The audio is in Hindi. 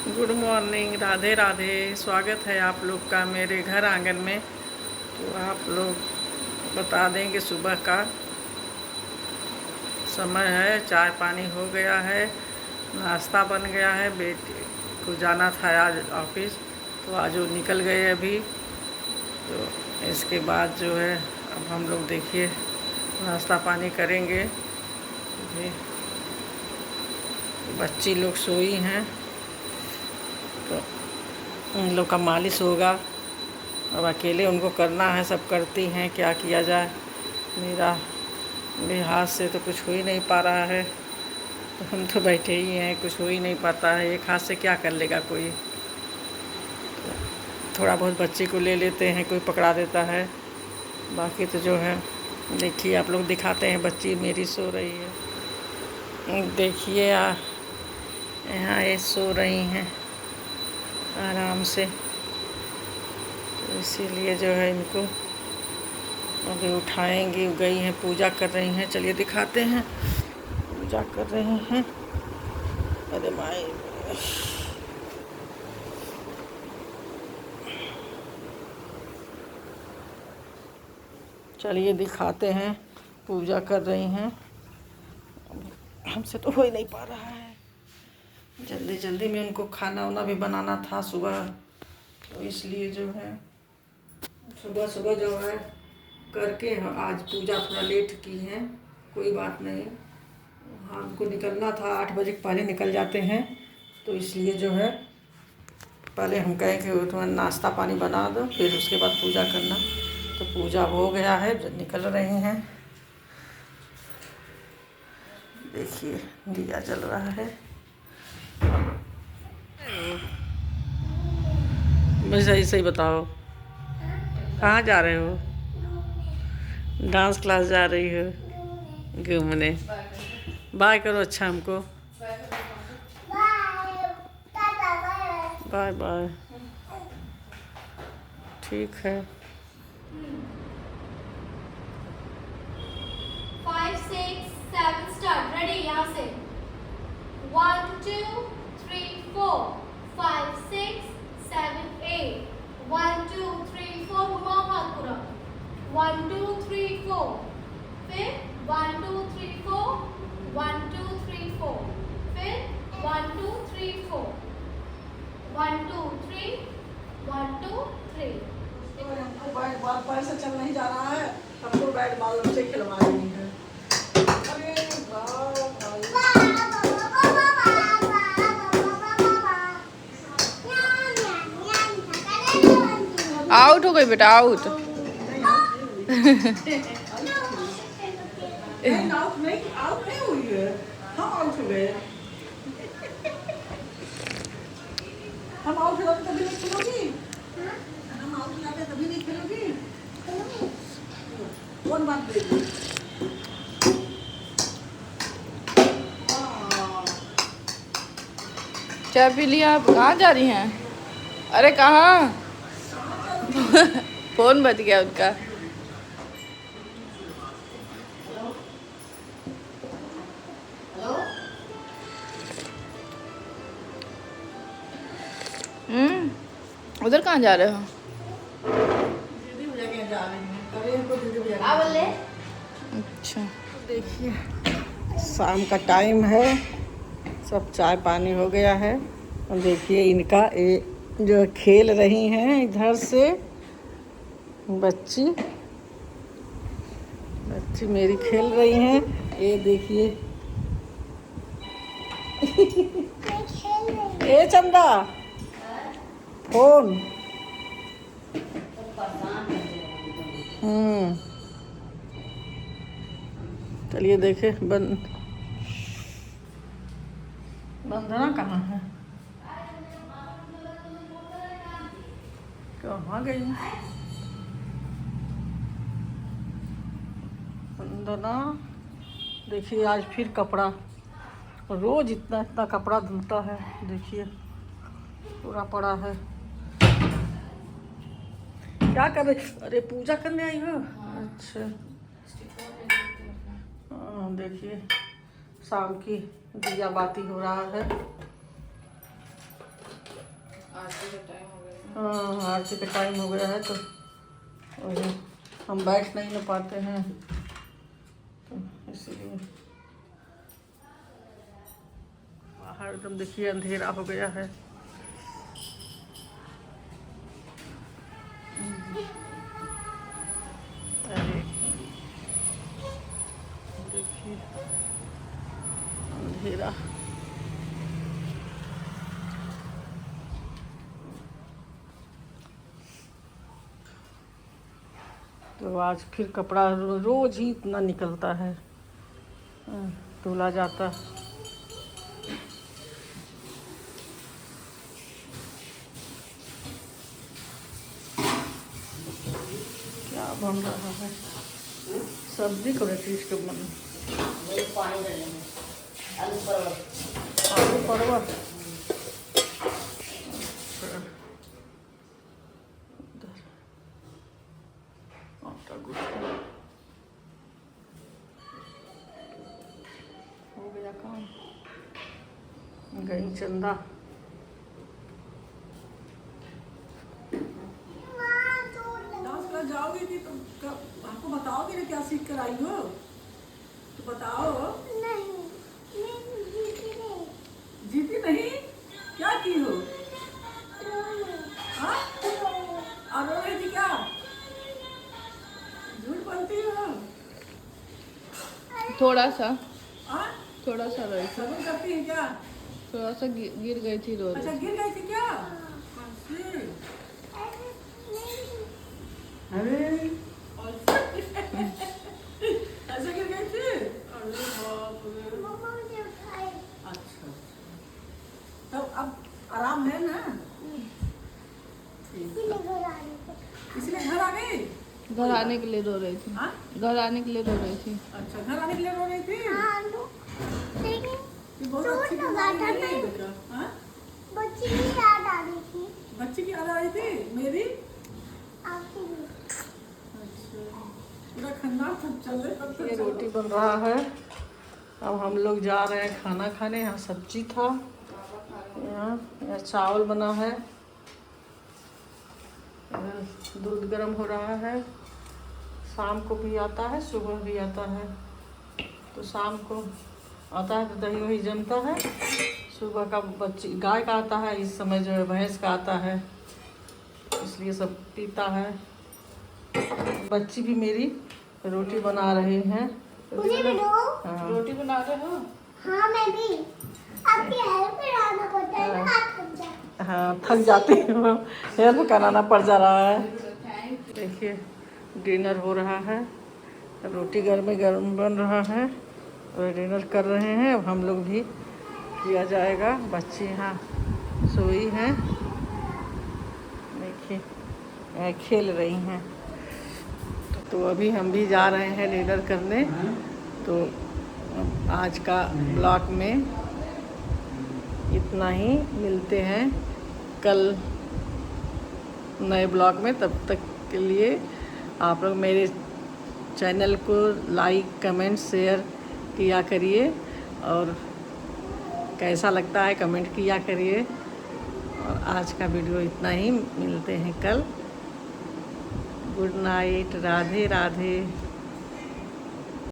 Good morning, Radhe Radhe. स्वागत है आप लोग का मेरे घर आंगन में। तो आप लोग बता दें कि सुबह का समय है, चाय पानी हो गया है, नाश्ता बन गया है। बेटे को जाना था आज ऑफिस, तो आज वो निकल गए अभी। तो इसके बाद जो है अब हम लोग देखिए नाश्ता पानी करेंगे। अभी बच्ची लोग सोई हैं तो उन लोग का मालिश होगा। अब अकेले उनको करना है, सब करती हैं, क्या किया जाए। मेरे हाथ से तो कुछ हो ही नहीं पा रहा है, तो हम तो बैठे ही हैं, कुछ हो ही नहीं पाता है। एक हाथ से क्या कर लेगा कोई। थोड़ा बहुत बच्चे को ले लेते हैं, कोई पकड़ा देता है। बाकी तो जो है देखिए आप लोग दिखाते हैं, बच्ची मेरी सो रही है। देखिए यहाँ ये सो रही हैं आराम से, तो इसीलिए जो है इनको अभी उठाएंगी। गई हैं, पूजा कर रही हैं। चलिए दिखाते हैं, पूजा कर रही हैं। अरे माई, चलिए दिखाते हैं, पूजा कर रही हैं। हमसे तो हो ही नहीं पा रहा है। जल्दी जल्दी में उनको खाना वाना भी बनाना था सुबह, तो इसलिए जो है सुबह सुबह जो है करके आज पूजा थोड़ा लेट की है। कोई बात नहीं, हाँ हमको निकलना था, 8 बजे पहले निकल जाते हैं, तो इसलिए जो है पहले हम कहें कि तुम्हारा नाश्ता पानी बना दो, फिर उसके बाद पूजा करना। तो पूजा हो गया है, जब निकल रही हैं। देखिए दिया जल रहा है। बस सही सही बताओ, कहाँ जा रहे हो? डांस क्लास जा रही हो घूमने? बाय करो अच्छा हमको। Bye bye. ठीक है। 5, 6, 7 start. Ready? यहाँ से 1, 2, 3, 4, 5, 6, 7, 8. 1, 2, 3, 4. घुमाओ हाथ पूरा। 1, 2, 3, 4. फिर 1, 2, 3, 4. 1, 2, 3, 4. फिर 1, 2, 3, 4. 1, 2, 3. 1, 2, 3. हमको बैट बॉल पैर से चल नहीं जा रहा है, हमको बैट बॉल से खिलवा रही है। अरे आउट हो गई बेटा, आउट। आउट नहीं हुई है, हम आउट हो गए। हम आउट हो तभी नहीं खेलोगी, हम आउट हो जाते तभी नहीं खेलोगी। कौन बात देगी? चाय पी लिया? आप कहाँ जा रही हैं? अरे कहाँ? फोन बज गया उनका। उधर कहाँ जा रहे हो? अच्छा, देखिए शाम का टाइम है, सब चाय पानी हो गया है। और देखिए इनका जो खेल रही हैं इधर से बच्ची मेरी खेल रही हैं। ये देखिए ए चंदा फोन। चलिए देखे बंदना कहाँ है, कहाँ गई बंदना? देखिए आज फिर कपड़ा, रोज इतना इतना कपड़ा धुलता है। देखिए पूरा पड़ा है। क्या कर रही? अरे पूजा करने आई हो? अच्छा हाँ, देखिए शाम की दिया बाती हो रहा है। आरती का टाइम हो गया। हाँ आरती का टाइम हो गया है तो वही हम बैठ नहीं ना पाते हैं तो इसलिए बाहर एकदम देखिए अंधेरा हो गया है। अरे देखिए अंधेरा। तो आज फिर कपड़ा रोज ही इतना निकलता है, धुला जाता। क्या बन रहा है? सब्जी को चीज के बन आलू परवल। आटा गूंथना हो गया काम। गई चंदा। डांस क्लास जाओगी नहीं तो हमको बताओगे ना क्या सीख कर आई हो, तो बताओ। जीती नहीं? क्या की हो? हाँ? और रो रही थी क्या? झूठ बोलती हो? थोड़ा सा हाँ? थोड़ा सा रोई थी, सबर करती है क्या? थोड़ा सा गिर गई थी रो अच्छा रही थी। गिर गई थी क्या? अरे ऐसे गिर गई थी? अरे बाप रे। अच्छा तब अब आराम है ना? इसलिए घर आ गई? घर आने के लिए रो रही थी। हाँ? घर आने के लिए रो रही थी। अच्छा घर आने के लिए रो रही थी? ये बहुत चोट अच्छी लगा बीमारी था है मैं। बेटा। हाँ? बच्ची की याद आ रही थी बच्ची की याद आ रही थी मेरी? आपकी भी। अच्छा पूरा खानदान सब चल रहे तब ये रोटी बन रहा है। अब हम लोग जा रहे हैं खाना खाने। यहाँ सब्जी था, यहाँ चावल बना है, दूध गर्म हो रहा है। शाम को भी आता है, सुबह भी आता है। तो शाम को आता है तो दही वही जमता है, सुबह का बच्ची गाय का आता है, इस समय जो है भैंस का आता है, इसलिए सब पीता है। बच्ची भी मेरी रोटी बना रही हैं। मुझे भी दो। हाँ। रोटी बना रहे हो? हाँ मैं भी। आपकी हेल्प कराना पड़ता है ना, आप थक जाते। हाँ थक जाती हूँ, हेल्प कराना पड़ जा रहा है। देखिए डिनर हो रहा है, रोटी गर्म गर्म बन रहा है और डिनर कर रहे हैं। अब हम लोग भी किया जाएगा। बच्ची यहाँ सोई हैं, देखिए खेल रही हैं। तो अभी हम भी जा रहे हैं डिनर करने। तो आज का ब्लॉग में इतना ही, मिलते हैं कल नए ब्लॉग में। तब तक के लिए आप लोग मेरे चैनल को लाइक कमेंट शेयर किया करिए और कैसा लगता है कमेंट किया करिए। और आज का वीडियो इतना ही, मिलते हैं कल। Good night, Radhe Radhe.